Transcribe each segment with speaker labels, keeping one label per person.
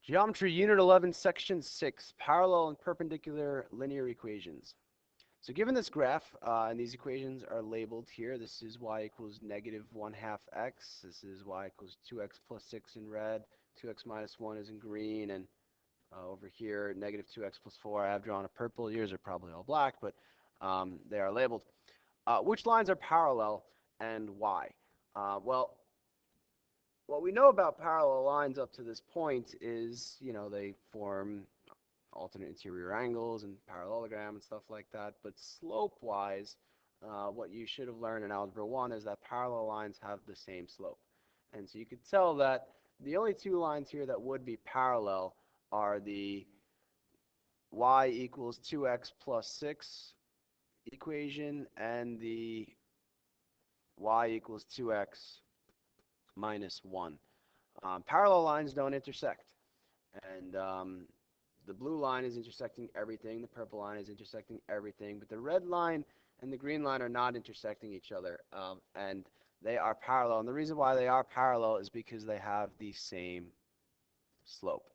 Speaker 1: Geometry Unit 11, Section 6, Parallel and Perpendicular Linear Equations. So given this graph, and these equations are labeled here, this is y equals negative 1/2 x, this is y equals 2x plus 6 in red, 2x minus 1 is in green, and over here, negative 2x plus 4, I have drawn a purple. Yours are probably all black, but they are labeled. Which lines are parallel and why? Well, what we know about parallel lines up to this point is, they form alternate interior angles and parallelogram and stuff like that. But slope-wise, what you should have learned in Algebra 1 is that parallel lines have the same slope. And so you could tell that the only two lines here that would be parallel are the y equals 2x plus 6 equation and the y equals 2x minus 1. Parallel lines don't intersect. And the blue line is intersecting everything. The purple line is intersecting everything. But the red line and the green line are not intersecting each other. And they are parallel. And the reason why they are parallel is because they have the same slope.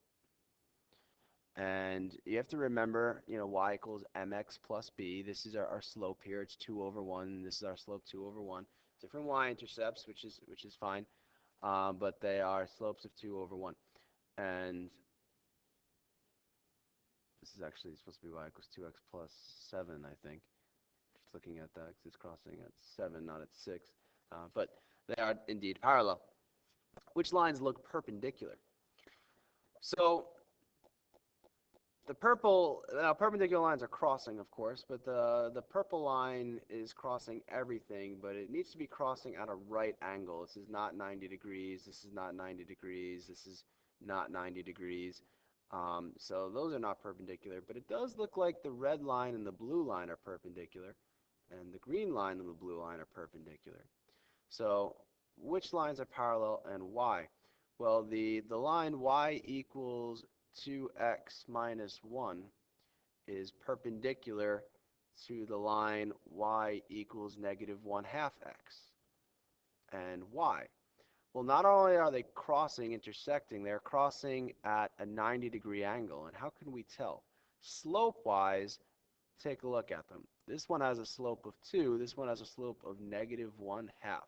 Speaker 1: And you have to remember, y equals mx plus b. This is our slope here. It's 2 over 1. This is our slope 2 over 1. Different y-intercepts, which is fine. But they are slopes of 2 over 1. And this is actually supposed to be y equals 2x plus 7, I think. Just looking at that, because it's crossing at 7, not at 6. But they are indeed parallel. Which lines look perpendicular? So the perpendicular lines are crossing, of course, but the purple line is crossing everything, but it needs to be crossing at a right angle. This is not 90 degrees. This is not 90 degrees. This is not 90 degrees. So those are not perpendicular, but it does look like the red line and the blue line are perpendicular, and the green line and the blue line are perpendicular. So which lines are parallel and why? Well, the line y equals 2x minus 1 is perpendicular to the line y equals negative 1/2 x. And why? Well, not only are they intersecting, they're crossing at a 90-degree angle. And how can we tell? Slope-wise, take a look at them. This one has a slope of 2. This one has a slope of negative 1/2.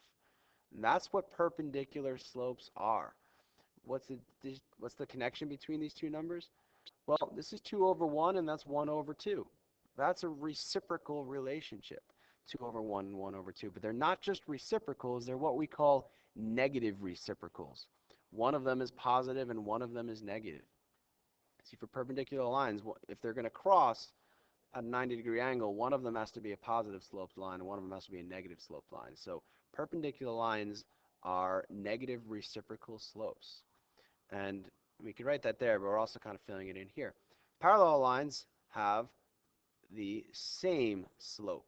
Speaker 1: And that's what perpendicular slopes are. What's the connection between these two numbers? Well, this is 2 over 1, and that's 1 over 2. That's a reciprocal relationship, 2 over 1 and 1 over 2. But they're not just reciprocals, they're what we call negative reciprocals. One of them is positive and one of them is negative. See, for perpendicular lines, if they're going to cross at a 90-degree angle, one of them has to be a positive sloped line and one of them has to be a negative sloped line. So perpendicular lines are negative reciprocal slopes. And we can write that there, but we're also kind of filling it in here. Parallel lines have the same slope,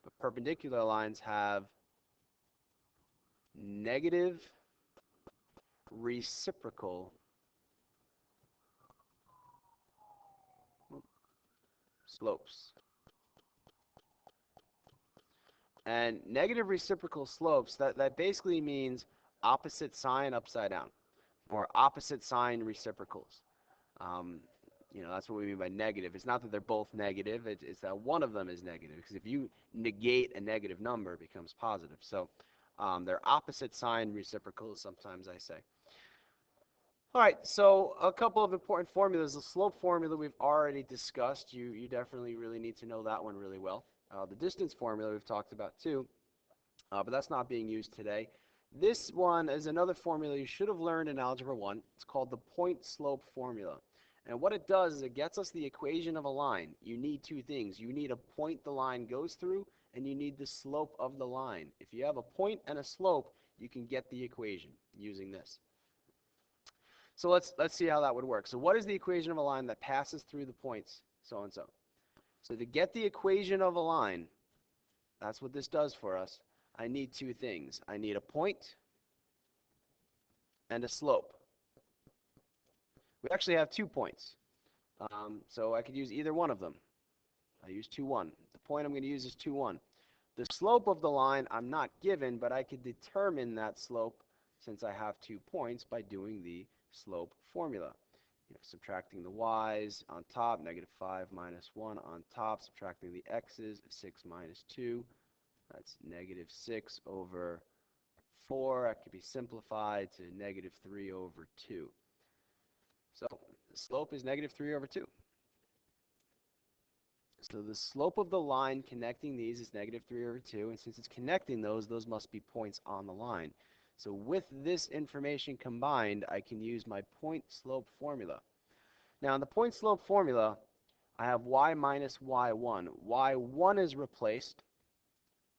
Speaker 1: but perpendicular lines have negative reciprocal slopes. And negative reciprocal slopes, that basically means opposite sign upside down, or opposite sign reciprocals. That's what we mean by negative. It's not that they're both negative, it's that one of them is negative, because if you negate a negative number, it becomes positive. So they're opposite sign reciprocals, sometimes I say. All right, so a couple of important formulas. The slope formula we've already discussed. You definitely really need to know that one really well. The distance formula we've talked about too, but that's not being used today. This one is another formula you should have learned in Algebra 1. It's called the point slope formula. And what it does is it gets us the equation of a line. You need two things. You need a point the line goes through, and you need the slope of the line. If you have a point and a slope, you can get the equation using this. So let's see how that would work. So what is the equation of a line that passes through the points so and so? So to get the equation of a line, that's what this does for us, I need two things. I need a point and a slope. We actually have 2 points. So I could use either one of them. I use 2, 1. The point I'm going to use is 2, 1. The slope of the line I'm not given, but I could determine that slope since I have 2 points by doing the slope formula. Subtracting the y's on top, -5 minus 1 on top, subtracting the x's, 6 minus 2, that's -6 over 4. That could be simplified to -3 over 2. So the slope is -3 over 2. So the slope of the line connecting these is -3 over 2, and since it's connecting those must be points on the line. So with this information combined, I can use my point slope formula. Now in the point slope formula, I have y minus y1. y1 is replaced,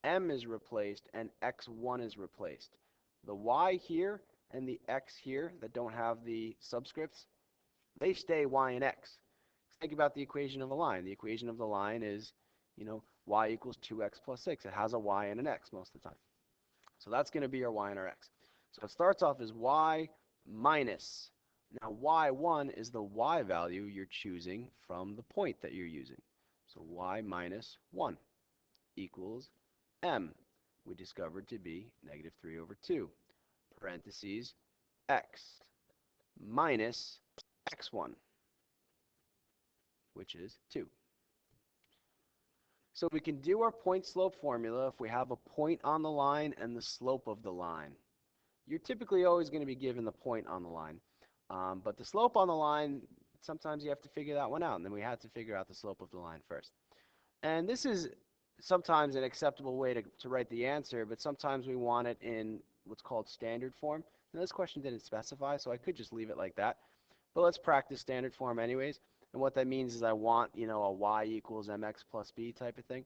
Speaker 1: m is replaced, and x1 is replaced. The y here and the x here that don't have the subscripts, they stay y and x. Think about the equation of a line. The equation of the line is, y equals 2x plus 6. It has a y and an x most of the time. So that's going to be our y and our x. So it starts off as y minus. Now y1 is the y value you're choosing from the point that you're using. So y minus 1 equals m, we discovered to be -3 over 2, parentheses, x minus x1, which is 2. So we can do our point slope formula if we have a point on the line and the slope of the line. You're typically always going to be given the point on the line. But the slope on the line, sometimes you have to figure that one out, and then we had to figure out the slope of the line first. And this is sometimes an acceptable way to write the answer, but sometimes we want it in what's called standard form. Now this question didn't specify, so I could just leave it like that. But let's practice standard form anyways. And what that means is I want, a y equals mx plus b type of thing.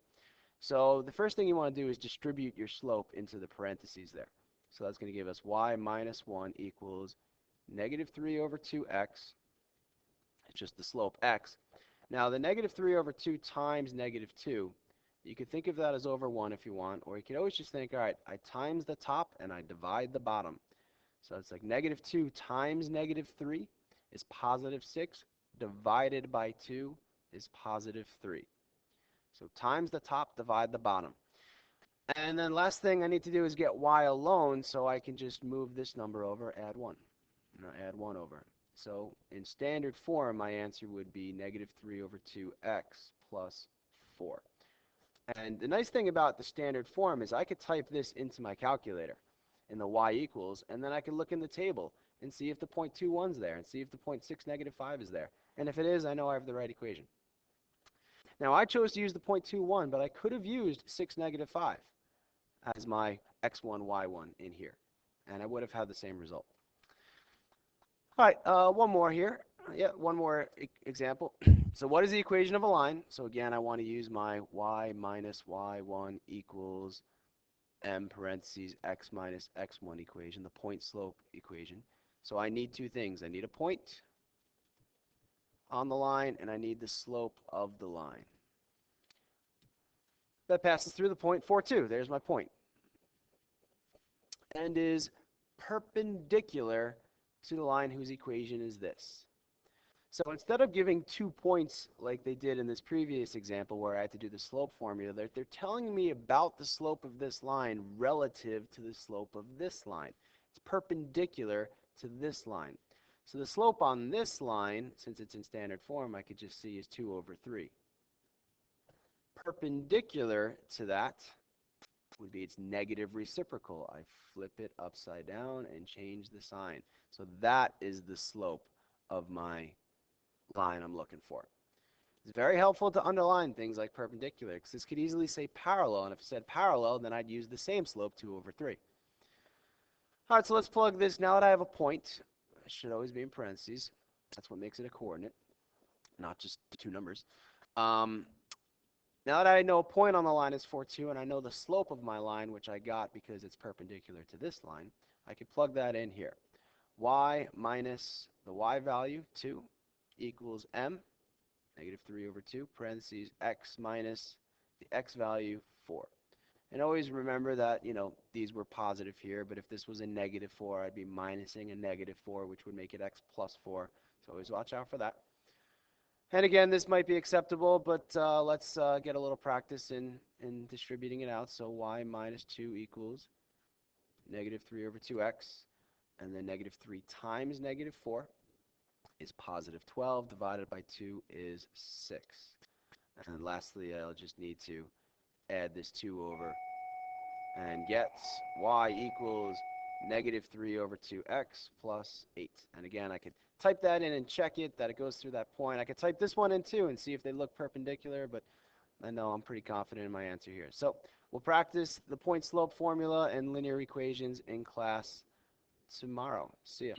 Speaker 1: So the first thing you want to do is distribute your slope into the parentheses there. So that's going to give us y minus 1 equals -3 over 2x. It's just the slope x. Now the -3 over 2 times -2, you could think of that as over 1 if you want, or you could always just think, all right, I times the top and I divide the bottom. So it's like -2 times -3 is +6, divided by 2 is +3. So times the top, divide the bottom. And then last thing I need to do is get y alone, so I can just move this number over, add 1. Now add 1 over. So in standard form, my answer would be -3 over 2x plus 4. And the nice thing about the standard form is I could type this into my calculator in the y equals, and then I can look in the table and see if the 0.21 is there, and see if the 0.6 - 5 is there. And if it is, I know I have the right equation. Now I chose to use the 0.21, but I could have used 6 - 5 as my x1, y1 in here, and I would have had the same result. All right, one more here. Yeah, one more example. So what is the equation of a line? So again, I want to use my y minus y1 equals m parentheses x minus x1 equation, the point slope equation. So I need two things. I need a point on the line, and I need the slope of the line. That passes through the point 4, 2. There's my point. And is perpendicular to the line whose equation is this. So instead of giving 2 points like they did in this previous example where I had to do the slope formula, they're telling me about the slope of this line relative to the slope of this line. It's perpendicular to this line. So the slope on this line, since it's in standard form, I could just see is 2 over 3. Perpendicular to that would be its negative reciprocal. I flip it upside down and change the sign. So that is the slope of my line I'm looking for. It's very helpful to underline things like perpendicular, because this could easily say parallel, and if it said parallel, then I'd use the same slope, 2 over 3. All right, so let's plug this. Now that I have a point, it should always be in parentheses. That's what makes it a coordinate, not just 2 numbers. Now that I know a point on the line is 4, 2, and I know the slope of my line, which I got because it's perpendicular to this line, I could plug that in here. Y minus the y value, 2, equals m, -3 over 2, parentheses, x minus the x value, 4. And always remember that, these were positive here, but if this was a -4, I'd be minusing a -4, which would make it x plus 4. So always watch out for that. And again, this might be acceptable, but let's get a little practice in distributing it out. So y minus 2 equals -3 over 2x. and then negative 3 times negative 4 is positive 12, divided by 2 is 6. And lastly, I'll just need to add this 2 over and get y equals negative 3 over 2x plus 8. And again, I could type that in and check it, that it goes through that point. I could type this one in too and see if they look perpendicular, but I know I'm pretty confident in my answer here. So we'll practice the point slope formula and linear equations in class tomorrow. See ya.